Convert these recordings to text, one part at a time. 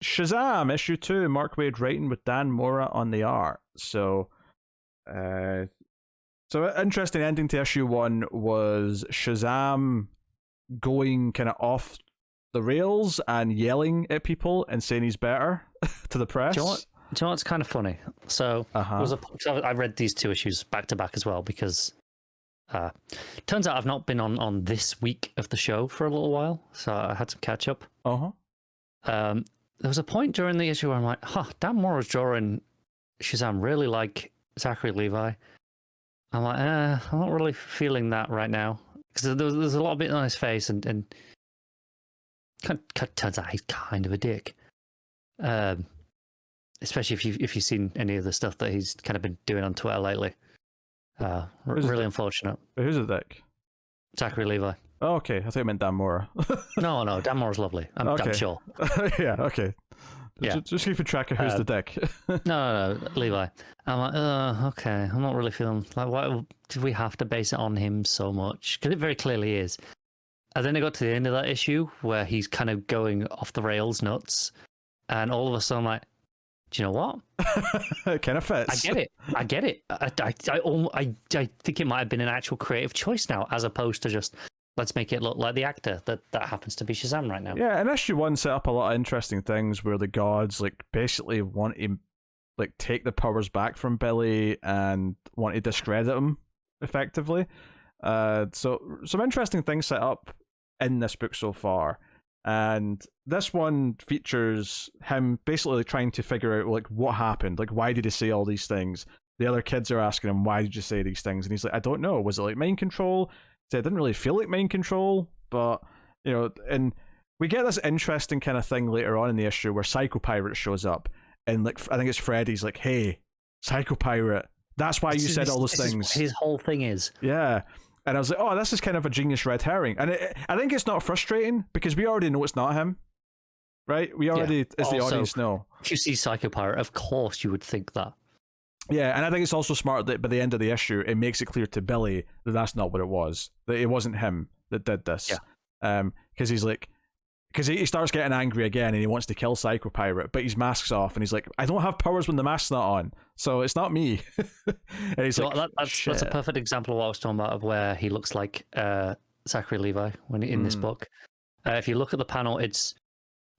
Shazam issue 2, Mark Waid writing with Dan Mora on the art. So an interesting ending to issue 1 was Shazam going kind of off the rails and yelling at people and saying he's better to the press. Do you know what's kind of funny? So I read these 2 issues back to back as well, because turns out I've not been on this week of the show for a little while, so I had some catch up. There was a point during the issue where I'm like, Dan Mora's drawing Shazam really like Zachary Levi. I'm like, I'm not really feeling that right now, because there's a lot of it on his face, and turns out he's kind of a dick. Especially if you've seen any of the stuff that he's kind of been doing on Twitter lately. Really unfortunate. Who's a dick? Zachary Levi. Oh, okay. I thought you meant Dan Mora. No, Dan Mora's lovely. I'm sure. Yeah, okay. Yeah. Just keeping track of who's the dick. No, Levi. I'm like, okay. I'm not really feeling like, why do we have to base it on him so much? Because it very clearly is. And then I got to the end of that issue where he's kind of going off the rails nuts, and all of a sudden I'm like, do you know what? It kind of fits. I get it. I think it might have been an actual creative choice now, as opposed to just let's make it look like the actor that happens to be Shazam right now. Yeah, and issue 1 set up a lot of interesting things where the gods like basically want to like take the powers back from Billy and want to discredit him effectively. So some interesting things set up in this book so far. And this one features him basically trying to figure out like what happened, like why did he say all these things. The other kids are asking him, why did you say these things? And he's like, I don't know. Was it like mind control? He said, it didn't really feel like mind control, but you know. And we get this interesting kind of thing later on in the issue where Psycho Pirate shows up, and like I think it's Freddy's like, hey, Psycho Pirate, that's why you said all those things. His whole thing is. Yeah. And I was like, oh, this is kind of a genius red herring. And I think it's not frustrating because we already know it's not him, right? We already, as the audience, know. If you see Psycho Pirate, of course you would think that. Yeah, and I think it's also smart that by the end of the issue, it makes it clear to Billy that that's not what it was. That it wasn't him that did this. Yeah. Because he's like, because he starts getting angry again and he wants to kill Psycho Pirate, but his mask's off and he's like, I don't have powers when the mask's not on, so it's not me. And he's that's a perfect example of what I was talking about, of where he looks like Zachary Levi when in this book. If you look at the panel, it's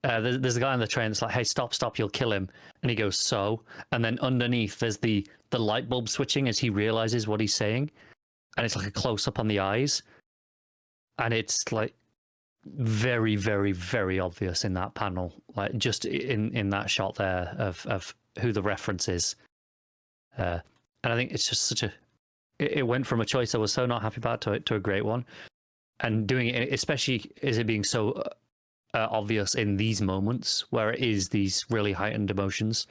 there's a guy on the train that's like, hey, stop, you'll kill him. And he goes, so? And then underneath there's the light bulb switching as he realizes what he's saying. And it's like a close-up on the eyes. And it's like very, very, very obvious in that panel, like just in that shot there of who the reference is. And I think it's just such a, it went from a choice I was so not happy about to a great one. And doing it, especially is it being so obvious in these moments where it is these really heightened emotions.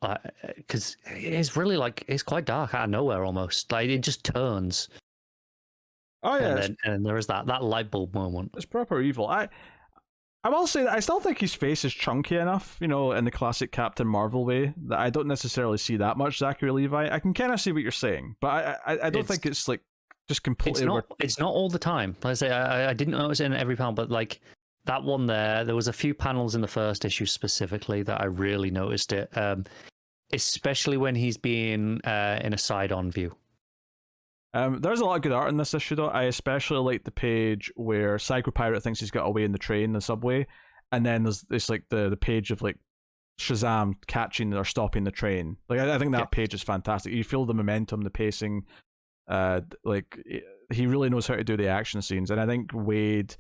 Because it's really like, it's quite dark out of nowhere almost. Like it just turns. Oh yeah, and there is that light bulb moment. It's proper evil. I will say that I still think his face is chunky enough, you know, in the classic Captain Marvel way, that I don't necessarily see that much Zachary Levi. I can kind of see what you're saying, but I don't think it's like just completely. It's not all the time. Like I say, I didn't notice it in every panel, but like that one there was a few panels in the first issue specifically that I really noticed it, especially when he's being in a side-on view. There's a lot of good art in this issue, though. I especially like the page where Psycho Pirate thinks he's got away in the train, the subway, and then there's like the page of like Shazam catching or stopping the train. Like I think that page is fantastic. You feel the momentum, the pacing. Like he really knows how to do the action scenes, and I think Waid's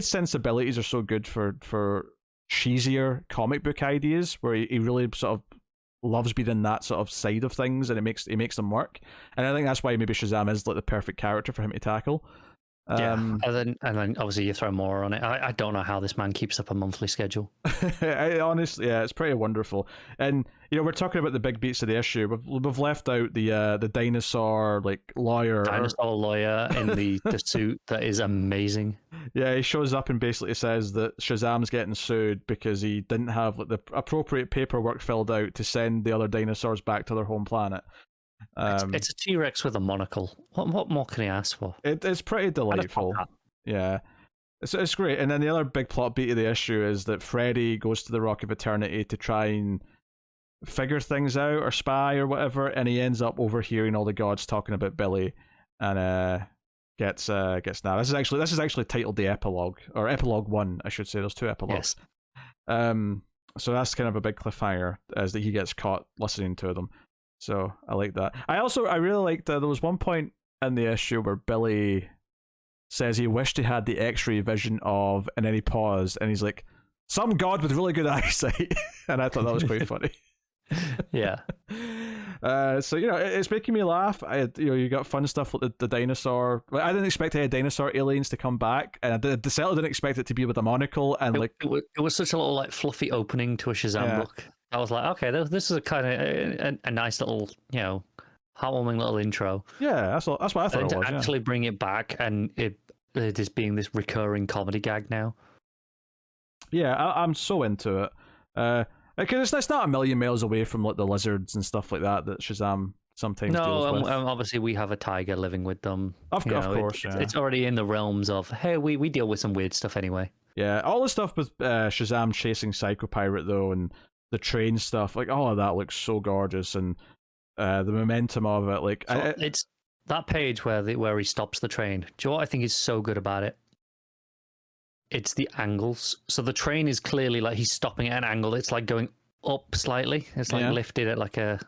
sensibilities are so good for cheesier comic book ideas, where he really sort of loves being in that sort of side of things, and it makes them work. And I think that's why maybe Shazam is like the perfect character for him to tackle. And then obviously you throw more on it. I don't know how this man keeps up a monthly schedule. Honestly, it's pretty wonderful. And you know, we're talking about the big beats of the issue. We've left out the dinosaur like lawyer in the suit that is amazing. Yeah, he shows up and basically says that Shazam's getting sued because he didn't have like the appropriate paperwork filled out to send the other dinosaurs back to their home planet. It's a T-Rex with a monocle. What more can he ask for? It's pretty delightful. Yeah. It's great. And then the other big plot beat of the issue is that Freddy goes to the Rock of Eternity to try and figure things out or spy or whatever, and he ends up overhearing all the gods talking about Billy, and gets now. This is actually titled the epilogue, or epilogue 1, I should say. There's 2 epilogues. Yes. So that's kind of a big cliffhanger, is that he gets caught listening to them. So I like that. I really liked that there was one point in the issue where Billy says he wished he had the X-ray vision of, and then he paused and he's like, some god with really good eyesight. And I thought that was quite funny. Yeah. So it's making me laugh. You got fun stuff like the dinosaur. I didn't expect any dinosaur aliens to come back, and I certainly didn't expect it to be with a monocle. And it was such a little like fluffy opening to a Shazam book. I was like, okay, this is a kind of a nice little, heartwarming little intro. Yeah, that's what I thought. And to actually bring it back, and it is being this recurring comedy gag now. Yeah, I'm so into it. Because it's not a million miles away from like the lizards and stuff like that Shazam sometimes deals with. Obviously we have a tiger living with them. Of course, it's already in the realms of, hey, we deal with some weird stuff anyway. Yeah, all the stuff with Shazam chasing Psycho Pirate though, and the train stuff, like all of that looks so gorgeous, and the momentum of it, like it's that page where he stops the train. Do you know what I think is so good about it? It's the angles. So the train is clearly like he's stopping at an angle. It's like going up slightly. It's like lifted at like a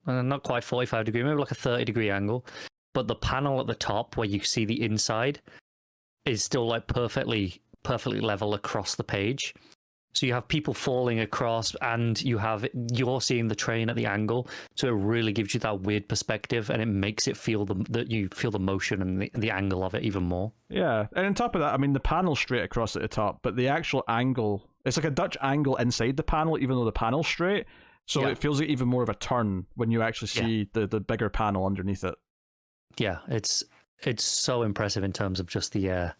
not quite 45 degree, maybe like a 30-degree angle. But the panel at the top where you see the inside is still like perfectly level across the page. So you have people falling across, and you're seeing the train at the angle. So it really gives you that weird perspective, and it makes it feel that you feel the motion and the angle of it even more. Yeah, and on top of that, I mean, the panel's straight across at the top, but the actual angle, it's like a Dutch angle inside the panel, even though the panel's straight. So it feels like even more of a turn when you actually see the bigger panel underneath it. Yeah, it's so impressive in terms of just the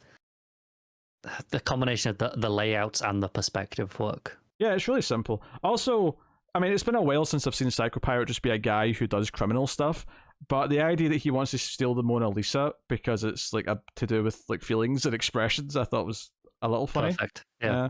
combination of the layouts and the perspective work. Yeah, it's really simple. Also, I mean, it's been a while since I've seen Psycho Pirate just be a guy who does criminal stuff, but the idea that he wants to steal the Mona Lisa because it's like to do with like feelings and expressions, I thought was a little funny. Perfect. Yeah.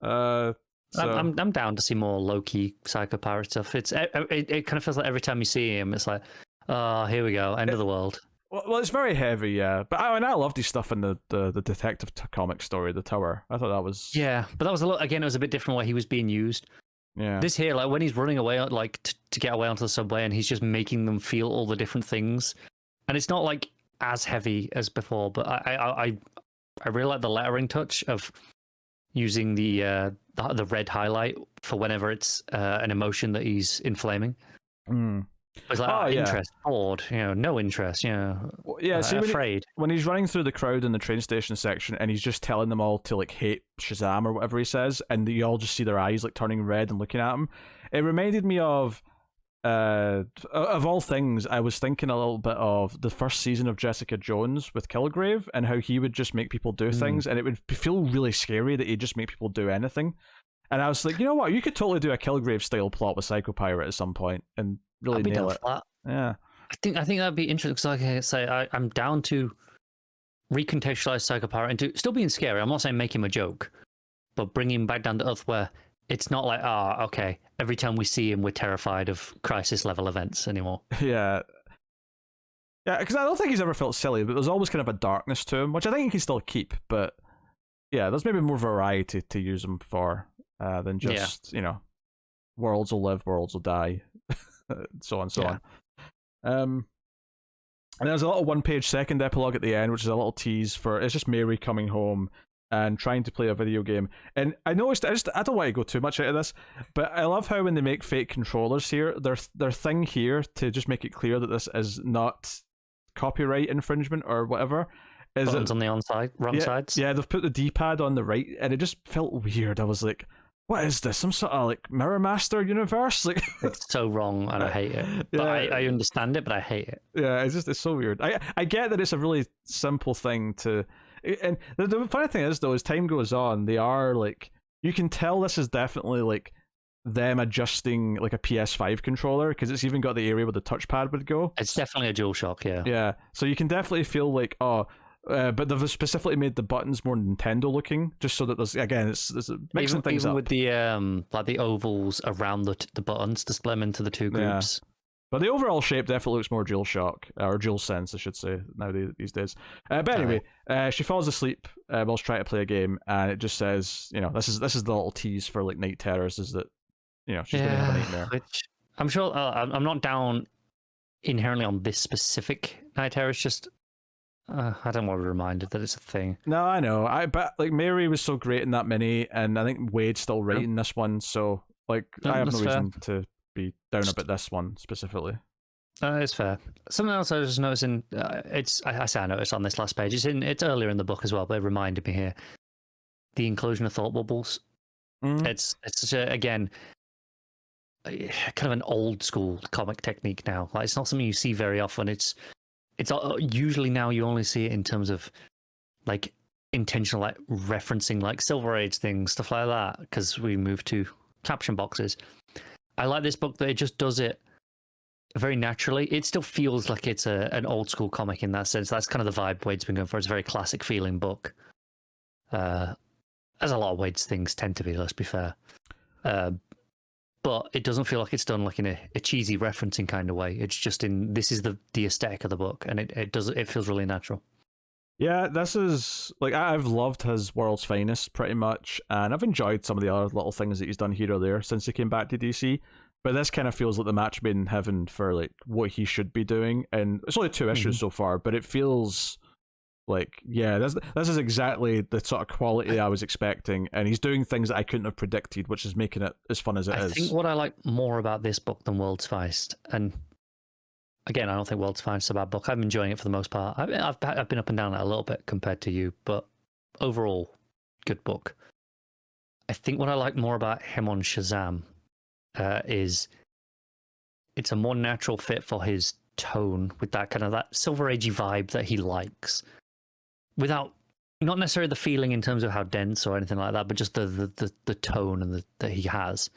So... I'm down to see more low-key Psycho Pirate stuff. It kind of feels like every time you see him, it's like, oh, here we go, end of the world. Well, it's very heavy, yeah. But I loved his stuff in the detective comic story, The Tower. I thought that was... Yeah, but that was it was a bit different where he was being used. Yeah. This here, like when he's running away, like to get away onto the subway, and he's just making them feel all the different things. And it's not like as heavy as before, but I really like the lettering touch of using the red highlight for whenever it's an emotion that he's inflaming. It's like interest, bored, no interest, see, afraid. When he's running through the crowd in the train station section, and he's just telling them all to like hate Shazam or whatever he says, and you all just see their eyes like turning red and looking at him. It reminded me of all things, I was thinking a little bit of the first season of Jessica Jones with Kilgrave, and how he would just make people do things, and it would feel really scary that he'd just make people do anything. And I was like, you know what, you could totally do a Kilgrave style plot with Psycho Pirate at some point and really nail it. Yeah, I think that'd be interesting, because like I say, I'm down to recontextualize Psycho Pirate into still being scary. I'm not saying make him a joke, but bring him back down to earth where it's not like, okay, every time we see him, we're terrified of crisis level events anymore. Yeah, because I don't think he's ever felt silly, but there's always kind of a darkness to him, which I think he can still keep. But yeah, there's maybe more variety to use him for than just worlds will live, worlds will die, so on and so on. And there's a little one-page second epilogue at the end, which is a little tease for it's just Mary coming home and trying to play a video game. And I noticed, I don't want to go too much into this, but I love how when they make fake controllers here, their thing here to just make it clear that this is not copyright infringement or whatever. Buttons on the wrong sides. Yeah, they've put the D-pad on the right, and it just felt weird. I was like, what is this? Some sort of like Mirror Master universe? Like, it's so wrong, and I hate it. But I understand it, but I hate it. Yeah, it's so weird. I get that it's a really simple thing to, and the funny thing is though, as time goes on, they are like, you can tell this is definitely like them adjusting like a PS5 controller, because it's even got the area where the touchpad would go. It's definitely a DualShock, yeah. Yeah, so you can definitely feel like, but they've specifically made the buttons more Nintendo looking, just so that there's it's mixing things even up. with the like the ovals around the buttons to split them into the two groups. But the overall shape definitely looks more DualShock, or DualSense, I should say, these days. But anyway, she falls asleep while she's trying to play a game, and it just says, this is the little tease for like night terrors, is that she's going to have a nightmare. Which I'm sure I'm not down inherently on this specific night terror. It's just I don't want to be reminded that it's a thing. No, I know. But like Mary was so great in that mini, and I think Wade's still writing this one, so like I have no reason to be down about this one specifically. It's fair. Something else I was just noticing. I say I noticed on this last page. It's earlier in the book as well, but it reminded me here. The inclusion of thought bubbles. Mm-hmm. It's such a, again, kind of an old school comic technique now. Like, it's not something you see very often. It's usually now you only see it in terms of like intentional, like referencing like Silver Age things, stuff like that, because we moved to caption boxes. I like this book that it just does it very naturally. It still feels like it's an old school comic in that sense. That's kind of the vibe Waid's been going for. It's a very classic feeling book. As a lot of Waid's things tend to be, let's be fair. But it doesn't feel like it's done like in a cheesy referencing kind of way. It's just this is the aesthetic of the book, and it feels really natural. Yeah, this is like I've loved his World's Finest pretty much, and I've enjoyed some of the other little things that he's done here or there since he came back to DC. But this kind of feels like the match made in heaven for like what he should be doing, and it's only 2 issues so far, but it feels like this is exactly the sort of quality I was expecting, and he's doing things that I couldn't have predicted, which is making it as fun as it is. I think what I like more about this book than World's Finest, and again, I don't think World's Finest is a bad book. I'm enjoying it for the most part. I've been up and down it a little bit compared to you, but overall, good book. I think what I like more about him on Shazam is it's a more natural fit for his tone with that kind of that Silver Agey vibe that he likes, without not necessarily the feeling in terms of how dense or anything like that, but just the tone and that he has.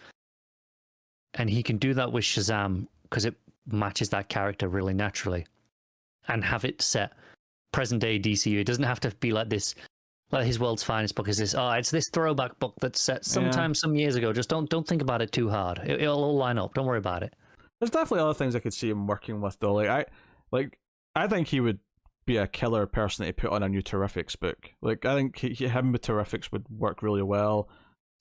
And he can do that with Shazam because it matches that character really naturally, and have it set present day DCU. It doesn't have to be like this, like his World's Finest book is this. Oh, it's this throwback book that's set sometime some years ago. Just don't think about it too hard. It'll all line up. Don't worry about it. There's definitely other things I could see him working with though. I think he would be a killer person to put on a new Terrifics book. Like I think him with Terrifics would work really well.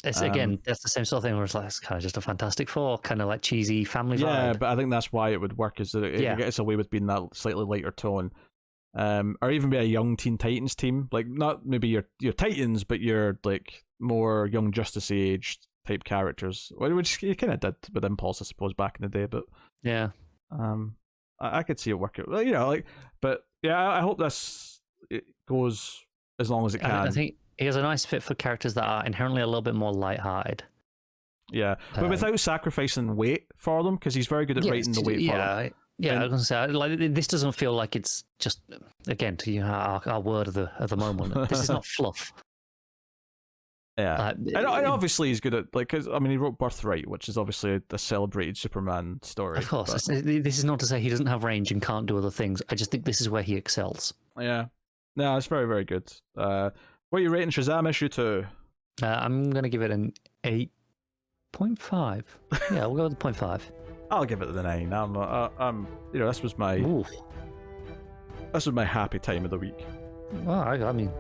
It's again, that's the same sort of thing where it's like it's kind of just a Fantastic Four, kind of like cheesy family vibe. Yeah, but I think that's why it would work, is that it gets away with being that slightly lighter tone. Or even be a young Teen Titans team, like not maybe your Titans, but your like more Young Justice Age type characters, which you kind of did with Impulse, I suppose, back in the day. But yeah, I could see it working. But yeah, I hope it goes as long as it can. I think he has a nice fit for characters that are inherently a little bit more lighthearted. Yeah, but without sacrificing weight for them, because he's very good at writing the weight for them. Yeah, I was gonna say, like, this doesn't feel like it's just, again, to our word of the moment. This is not fluff. Yeah, and obviously he's good at, like, cause, I mean, he wrote Birthright, which is obviously a celebrated Superman story. Of course, this is not to say he doesn't have range and can't do other things. I just think this is where he excels. Yeah, no, it's very, very good. What are you rating Shazam issue 2? I'm gonna give it an 8.5. Yeah, we'll go with the 0.5. I'll give it the 9. I'm this was my happy time of the week. Well, I mean.